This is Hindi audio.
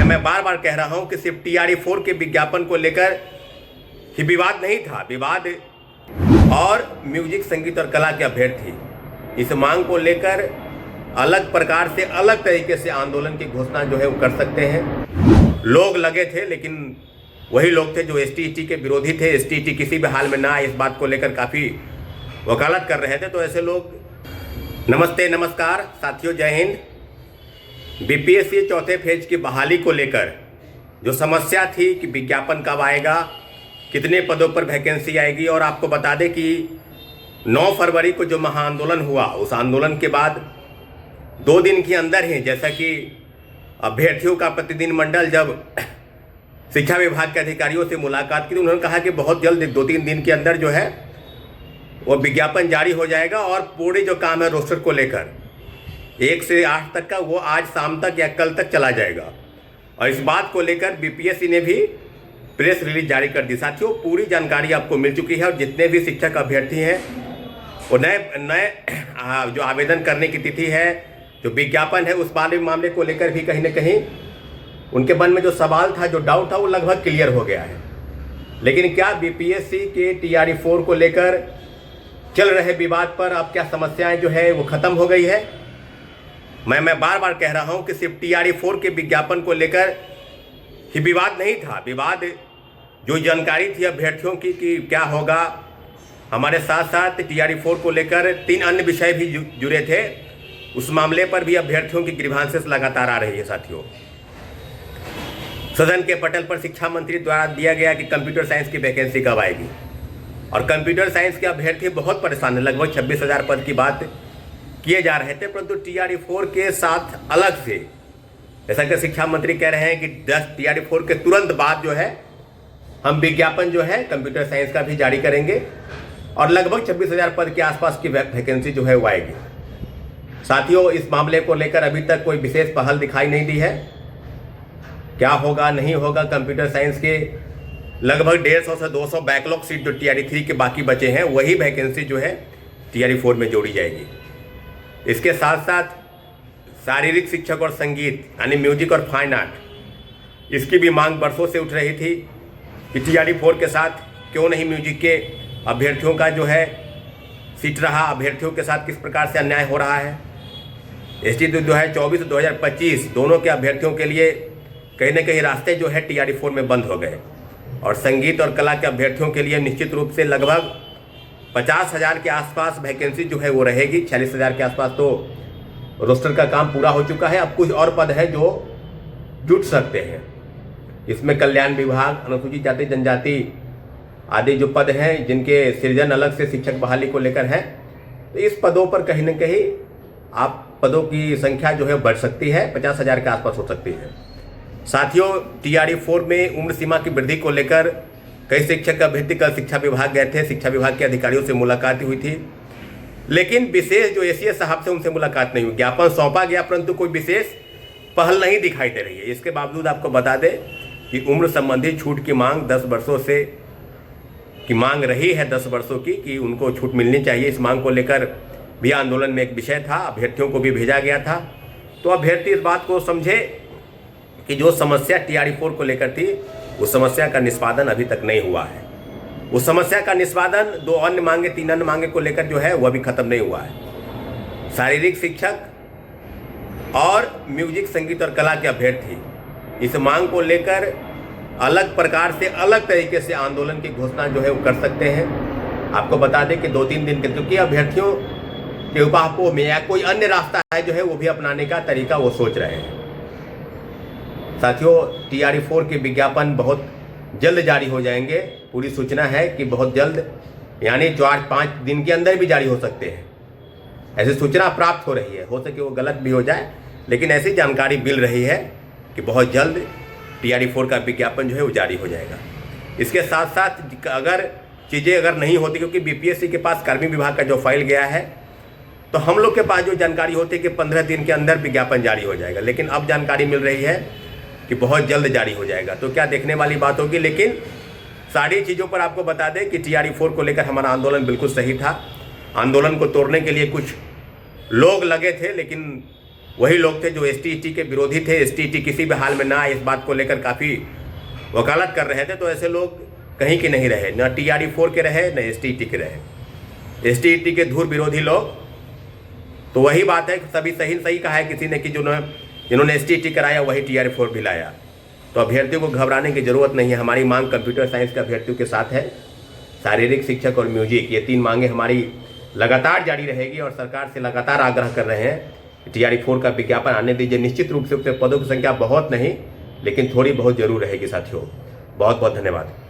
मैं बार बार कह रहा हूं कि सिर्फ TRE4 के विज्ञापन को लेकर ही विवाद नहीं था, विवाद और म्यूजिक संगीत और कला के अभ्यर्थी इस मांग को लेकर अलग प्रकार से अलग तरीके से आंदोलन की घोषणा जो है वो कर सकते हैं। लोग लगे थे, लेकिन वही लोग थे जो ST के विरोधी थे। ST किसी भी हाल में ना इस बात को लेकर काफ़ी वकालत कर रहे थे। तो ऐसे लोग नमस्ते नमस्कार साथियों, जय हिंद। BPSC चौथे फेज की बहाली को लेकर जो समस्या थी कि विज्ञापन कब आएगा, कितने पदों पर वैकेंसी आएगी, और आपको बता दें कि 9 फरवरी को जो महाआंदोलन हुआ, उस आंदोलन के बाद 2 दिन के अंदर ही जैसा कि अभ्यर्थियों का प्रतिनिधि मंडल जब शिक्षा विभाग के अधिकारियों से मुलाकात की तो उन्होंने कहा कि बहुत जल्द 2-3 दिन के अंदर जो है वो विज्ञापन जारी हो जाएगा और पूरे जो काम है रोस्टर को लेकर 1 से 8 तक का वो आज शाम तक या कल तक चला जाएगा। और इस बात को लेकर BPSC ने भी प्रेस रिलीज जारी कर दी। साथियों, पूरी जानकारी आपको मिल चुकी है और जितने भी शिक्षक अभ्यर्थी हैं वो नए जो आवेदन करने की तिथि है, जो विज्ञापन है, उस मामले को लेकर भी कहीं ना कहीं उनके मन में जो सवाल था, जो डाउट था, वो लगभग क्लियर हो गया है। लेकिन क्या BPSC के TRE4 को लेकर चल रहे विवाद पर अब क्या समस्याएं जो है वो खत्म हो गई है? मैं बार बार कह रहा हूं कि सिर्फ TRE4 के विज्ञापन को लेकर ही विवाद नहीं था, विवाद जो जानकारी थी अभ्यर्थियों की कि क्या होगा, हमारे साथ साथ TRE4 को लेकर 3 अन्य विषय भी जुड़े थे। उस मामले पर भी अभ्यर्थियों की ग्रीवांसेस लगातार आ रही है। साथियों, सदन के पटल पर शिक्षा मंत्री द्वारा दिया गया कि कंप्यूटर साइंस की वैकेंसी कब आएगी, और कंप्यूटर साइंस के अभ्यर्थी बहुत परेशान है। लगभग 26,000 पद की बात किए जा रहे थे, परंतु TRE4 के साथ अलग से, जैसा कि शिक्षा मंत्री कह रहे हैं कि 10 TRE4 के तुरंत बाद जो है हम विज्ञापन जो है कंप्यूटर साइंस का भी जारी करेंगे और लगभग 26,000 पद के आसपास की वैकेंसी जो है वो आएगी। साथियों, इस मामले को लेकर अभी तक कोई विशेष पहल दिखाई नहीं दी है। क्या होगा नहीं होगा, कंप्यूटर साइंस के लगभग 150 से 200 बैकलॉग सीट जो TRE3 के बाकी बचे हैं, वही वैकेंसी जो है TRE4 में जोड़ी जाएगी। इसके साथ साथ शारीरिक शिक्षक और संगीत यानी म्यूजिक और फाइन आर्ट, इसकी भी मांग बरसों से उठ रही थी कि TRE4 के साथ क्यों नहीं म्यूजिक के अभ्यर्थियों का जो है सीट रहा, अभ्यर्थियों के साथ किस प्रकार से अन्याय हो रहा है। ST 2024 2025 दोनों के अभ्यर्थियों के लिए कहीं ना कहीं रास्ते जो है TRE4 में बंद हो गए, और संगीत और कला के अभ्यर्थियों के लिए निश्चित रूप से लगभग 50,000 के आसपास वैकेंसी जो है वो रहेगी। 46,000 के आसपास तो रोस्टर का काम पूरा हो चुका है। अब कुछ और पद है जो जुट सकते हैं। इसमें कल्याण विभाग, अनुसूचित जाति जनजाति आदि जो पद हैं जिनके सृजन अलग से शिक्षक बहाली को लेकर है, तो इस पदों पर कहीं ना कहीं आप पदों की संख्या जो है बढ़ सकती है, 50,000 के आसपास हो सकती है। साथियों, TRE4 में उम्र सीमा की वृद्धि को लेकर कई शिक्षक अभ्यर्थी कल शिक्षा विभाग गए थे। शिक्षा विभाग के अधिकारियों से मुलाकात हुई थी, लेकिन विशेष जो ACS साहब से उनसे मुलाकात नहीं हुई। ज्ञापन सौंपा गया, परंतु कोई विशेष पहल नहीं दिखाई दे रही है। इसके बावजूद आपको बता दें कि उम्र संबंधी छूट की मांग 10 वर्षों से की मांग रही है, 10 वर्षों की, कि उनको छूट मिलनी चाहिए। इस मांग को लेकर भी आंदोलन में एक विषय था, अभ्यर्थियों को भी भेजा गया था। तो अभ्यर्थी इस बात को समझे कि जो समस्या TRE4 को लेकर थी, उस समस्या का निष्पादन अभी तक नहीं हुआ है। उस समस्या का निष्पादन 2 अन्य मांगे, 3 अन्य मांगे को लेकर जो है वह भी खत्म नहीं हुआ है। शारीरिक शिक्षक और म्यूजिक संगीत और कला के अभ्यर्थी इस मांग को लेकर अलग प्रकार से अलग तरीके से आंदोलन की घोषणा जो है वो कर सकते हैं। आपको बता दें कि 2-3 दिन के, क्योंकि अभ्यर्थियों के उपापों में या कोई अन्य रास्ता है जो है वो भी अपनाने का तरीका वो सोच रहे हैं। साथियों, TRE4 के विज्ञापन बहुत जल्द जारी हो जाएंगे। पूरी सूचना है कि बहुत जल्द, यानी 4-5 दिन के अंदर भी जारी हो सकते हैं। ऐसी सूचना प्राप्त हो रही है, हो सके वो गलत भी हो जाए, लेकिन ऐसी जानकारी मिल रही है कि बहुत जल्द TRE4 का विज्ञापन जो है वो जारी हो जाएगा। इसके साथ साथ अगर चीज़ें अगर नहीं होती, क्योंकि BPSC के पास कार्मिक विभाग का जो फाइल गया है, तो हम लोग के पास जो जानकारी होती है कि 15 दिन के अंदर विज्ञापन जारी हो जाएगा, लेकिन अब जानकारी मिल रही है कि बहुत जल्द जारी हो जाएगा। तो क्या देखने वाली बात होगी। लेकिन सारी चीज़ों पर आपको बता दें कि TRE4 को लेकर हमारा आंदोलन बिल्कुल सही था। आंदोलन को तोड़ने के लिए कुछ लोग लगे थे, लेकिन वही लोग थे जो ST/ET के विरोधी थे। ST/ET किसी भी हाल में ना आए, इस बात को लेकर काफ़ी वकालत कर रहे थे। तो ऐसे लोग कहीं के नहीं रहे, न TRE4 के रहे न ST/ET के रहे। ST/ET के धुर विरोधी लोग, तो वही बात है कि सभी सही कहा है किसी ने कि जिन्होंने ST/ET कराया वही TRE4 भी लाया। तो अभ्यर्थियों को घबराने की जरूरत नहीं है। हमारी मांग कंप्यूटर साइंस के अभ्यर्थियों के साथ है। शारीरिक शिक्षक और म्यूजिक, ये 3 मांगे हमारी लगातार जारी रहेगी और सरकार से लगातार आग्रह कर रहे हैं कि TRE4 का विज्ञापन आने दीजिए। निश्चित रूप से पदों की संख्या बहुत नहीं, लेकिन थोड़ी बहुत जरूर रहेगी साथियों। बहुत बहुत धन्यवाद।